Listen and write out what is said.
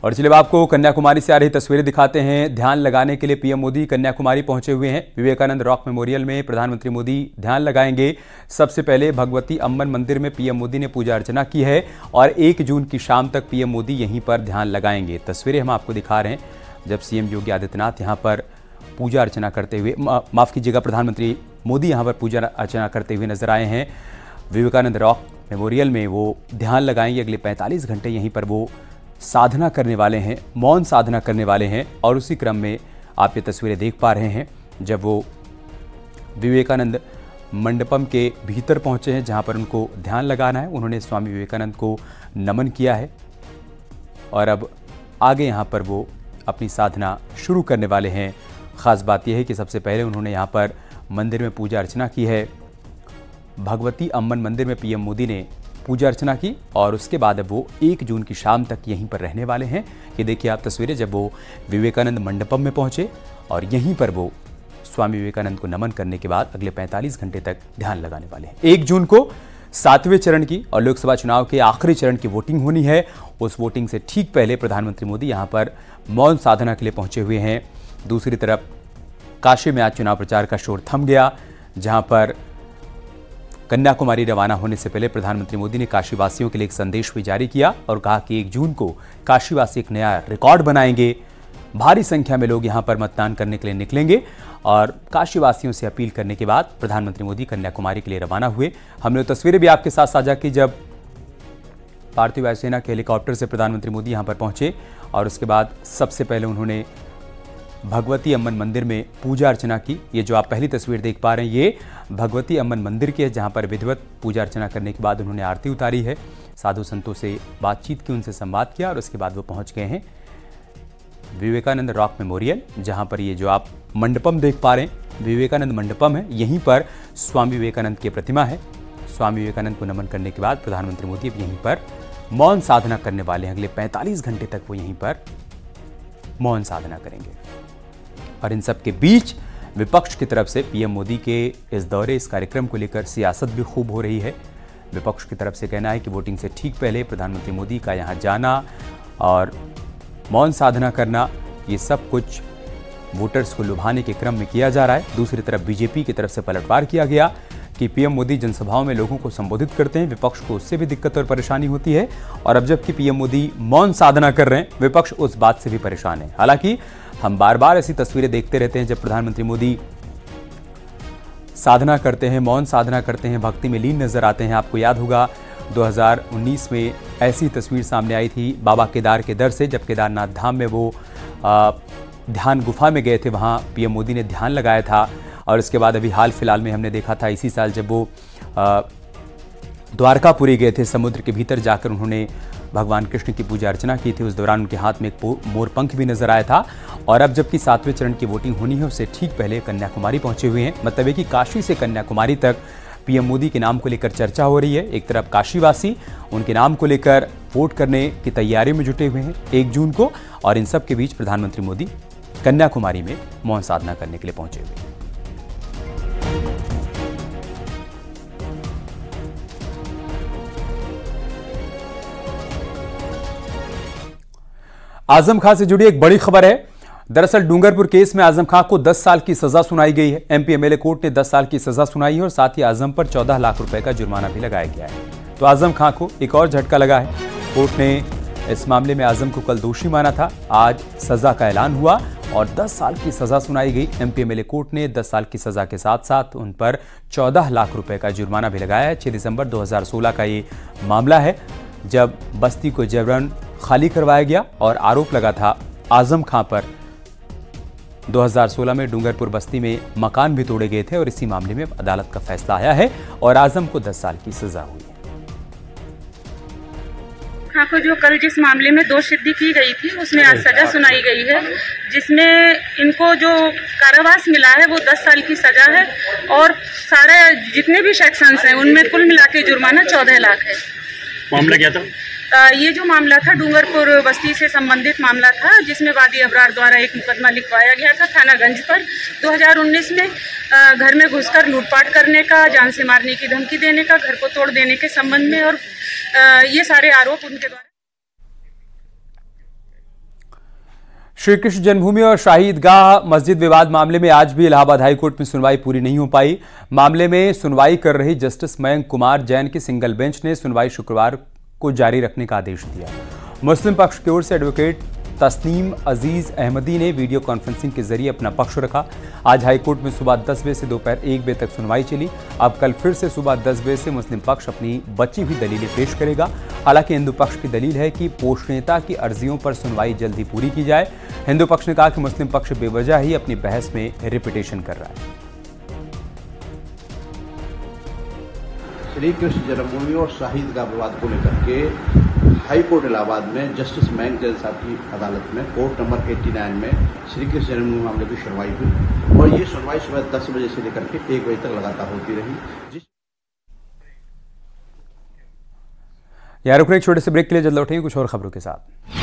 और चलिए आपको कन्याकुमारी से आ रही तस्वीरें दिखाते हैं। ध्यान लगाने के लिए पीएम मोदी कन्याकुमारी पहुंचे हुए हैं। विवेकानंद रॉक मेमोरियल में प्रधानमंत्री मोदी ध्यान लगाएंगे। सबसे पहले भगवती अम्बन मंदिर में पीएम मोदी ने पूजा अर्चना की है और 1 जून की शाम तक पीएम मोदी यहीं पर ध्यान लगाएंगे। तस्वीरें हम आपको दिखा रहे हैं जब सीएम योगी आदित्यनाथ यहाँ पर पूजा अर्चना करते हुए, माफ कीजिएगा, प्रधानमंत्री मोदी यहाँ पर पूजा अर्चना करते हुए नजर आए हैं। विवेकानंद रॉक मेमोरियल में वो ध्यान लगाएंगे। अगले 45 घंटे यहीं पर वो साधना करने वाले हैं, मौन साधना करने वाले हैं। और उसी क्रम में आप ये तस्वीरें देख पा रहे हैं जब वो विवेकानंद मंडपम के भीतर पहुंचे हैं जहां पर उनको ध्यान लगाना है। उन्होंने स्वामी विवेकानंद को नमन किया है और अब आगे यहां पर वो अपनी साधना शुरू करने वाले हैं। ख़ास बात यह है कि सबसे पहले उन्होंने यहाँ पर मंदिर में पूजा अर्चना की है। भगवती अम्बन मंदिर में पीएम मोदी ने पूजा अर्चना की और उसके बाद अब वो 1 जून की शाम तक यहीं पर रहने वाले हैं। ये देखिए आप तस्वीरें जब वो विवेकानंद मंडपम में पहुंचे और यहीं पर वो स्वामी विवेकानंद को नमन करने के बाद अगले 45 घंटे तक ध्यान लगाने वाले हैं। 1 जून को 7वें चरण की और लोकसभा चुनाव के आखिरी चरण की वोटिंग होनी है। उस वोटिंग से ठीक पहले प्रधानमंत्री मोदी यहाँ पर मौन साधना के लिए पहुंचे हुए हैं। दूसरी तरफ काशी में आज चुनाव प्रचार का शोर थम गया, जहां पर कन्याकुमारी रवाना होने से पहले प्रधानमंत्री मोदी ने काशीवासियों के लिए एक संदेश भी जारी किया और कहा कि 1 जून को काशीवासी एक नया रिकॉर्ड बनाएंगे। भारी संख्या में लोग यहां पर मतदान करने के लिए निकलेंगे और काशीवासियों से अपील करने के बाद प्रधानमंत्री मोदी कन्याकुमारी के लिए रवाना हुए। हमने तस्वीरें भी आपके साथ साझा की जब भारतीय वायुसेना के हेलीकॉप्टर से प्रधानमंत्री मोदी यहां पर पहुंचे और उसके बाद सबसे पहले उन्होंने भगवती अम्बन मंदिर में पूजा अर्चना की। ये जो आप पहली तस्वीर देख पा रहे हैं ये भगवती अम्बन मंदिर की है, जहां पर विधिवत पूजा अर्चना करने के बाद उन्होंने आरती उतारी है, साधु संतों से बातचीत की, उनसे संवाद किया और उसके बाद वो पहुंच गए हैं विवेकानंद रॉक मेमोरियल, जहां पर ये जो आप मंडपम देख पा रहे हैं विवेकानंद मंडपम है। यहीं पर स्वामी विवेकानंद की प्रतिमा है। स्वामी विवेकानंद को नमन करने के बाद प्रधानमंत्री मोदी अब यहीं पर मौन साधना करने वाले हैं। अगले 45 घंटे तक वो यहीं पर मौन साधना करेंगे। और इन सब के बीच विपक्ष की तरफ से पीएम मोदी के इस दौरे, इस कार्यक्रम को लेकर सियासत भी खूब हो रही है। विपक्ष की तरफ से कहना है कि वोटिंग से ठीक पहले प्रधानमंत्री मोदी का यहां जाना और मौन साधना करना, ये सब कुछ वोटर्स को लुभाने के क्रम में किया जा रहा है। दूसरी तरफ बीजेपी की तरफ से पलटवार किया गया कि पीएम मोदी जनसभाओं में लोगों को संबोधित करते हैं, विपक्ष को उससे भी दिक्कत और परेशानी होती है। और अब जबकि पीएम मोदी मौन साधना कर रहे हैं, विपक्ष उस बात से भी परेशान है। हालांकि हम बार बार ऐसी तस्वीरें देखते रहते हैं जब प्रधानमंत्री मोदी साधना करते हैं, मौन साधना करते हैं, भक्ति में लीन नजर आते हैं। आपको याद होगा 2019 में ऐसी तस्वीर सामने आई थी बाबा केदार के दर से, जब केदारनाथ धाम में वो ध्यान गुफा में गए थे, वहाँ पीएम मोदी ने ध्यान लगाया था। और इसके बाद अभी हाल फिलहाल में हमने देखा था इसी साल जब वो द्वारकापुरी गए थे, समुद्र के भीतर जाकर उन्होंने भगवान कृष्ण की पूजा अर्चना की थी। उस दौरान उनके हाथ में एक मोर पंख भी नजर आया था। और अब जबकि 7वें चरण की वोटिंग होनी है, उससे ठीक पहले कन्याकुमारी पहुंचे हुए हैं। मतलब है कि काशी से कन्याकुमारी तक पीएम मोदी के नाम को लेकर चर्चा हो रही है। एक तरफ काशीवासी उनके नाम को लेकर वोट करने की तैयारी में जुटे हुए हैं 1 जून को, और इन सब के बीच प्रधानमंत्री मोदी कन्याकुमारी में मौन साधना करने के लिए पहुंचे हुए हैं। आजम खां से जुड़ी एक बड़ी खबर है। दरअसल डूंगरपुर केस में आजम खां को 10 साल की सजा सुनाई गई है। एमपी एमएलए कोर्ट ने 10 साल की सजा सुनाई है और साथ ही आजम पर 14 लाख रुपए का जुर्माना भी लगाया गया है। तो आजम खां को एक और झटका लगा है। कोर्ट ने इस मामले में आजम को कल दोषी माना था। आज सजा का ऐलान हुआ और 10 साल की सजा सुनाई गई। एमपी एमएलए कोर्ट ने 10 साल की सजा के साथ साथ उन पर 14 लाख रुपए का जुर्माना भी लगाया है। 6 दिसंबर 2016 का ये मामला है जब बस्ती को जबरन खाली करवाया गया और आरोप लगा था आजम खां पर। 2016 में डूंगरपुर बस्ती में मकान भी तोड़े गए थे और इसी मामले में अदालत का फैसला आया है और आजम को 10 साल की सजा हुई है। खां को जो कल जिस मामले में दोषसिद्धि की गई थी उसमें आज सजा सुनाई गई है, जिसमें इनको जो कारावास मिला है वो 10 साल की सजा है और सारे जितने भी सेक्शंस हैं उनमें कुल मिला के जुर्माना 14 लाख है। मामला क्या था? ये जो मामला था डूंगरपुर बस्ती से संबंधित मामला था, जिसमें वादी अबरार द्वारा एक मुकदमा लिखवाया गया था थानागंज पर 2019 में घर में घुसकर लूटपाट करने का, जान से मारने की धमकी देने का, घर को तोड़ देने के संबंध में, और ये सारे आरोप उनके द्वारा श्री कृष्ण जन्मभूमि और शाही ईदगाह मस्जिद विवाद मामले में आज भी इलाहाबाद हाईकोर्ट में सुनवाई पूरी नहीं हो पाई। मामले में सुनवाई कर रही जस्टिस मयंक कुमार जैन की सिंगल बेंच ने सुनवाई शुक्रवार को जारी रखने का आदेश दिया। मुस्लिम पक्ष की ओर से एडवोकेट तस्नीम अजीज अहमदी ने वीडियो कॉन्फ्रेंसिंग के जरिए अपना पक्ष रखा। आज हाईकोर्ट में सुबह 10 बजे से दोपहर 1 बजे तक सुनवाई चली। अब कल फिर से सुबह 10 बजे से मुस्लिम पक्ष अपनी बची हुई दलीलें पेश करेगा। हालांकि हिंदू पक्ष की दलील है कि पोषणीयता की अर्जियों पर सुनवाई जल्द ही पूरी की जाए। हिंदू पक्ष ने कहा कि मुस्लिम पक्ष बेवजह ही अपनी बहस में रिपीटेशन कर रहा है। श्री कृष्ण जन्मभूमि और शाही ईदगाह विवाद को लेकर के हाई कोर्ट इलाहाबाद में जस्टिस मयंक जैन साहब की अदालत में कोर्ट नंबर 89 में श्री कृष्ण जन्मभूमि मामले की सुनवाई हुई और ये सुनवाई सुबह 10 बजे से लेकर के 1 बजे तक लगातार होती रही। यहाँ रुकने एक छोटे से ब्रेक के लिए जल्द लौटेंगे कुछ और खबरों के साथ।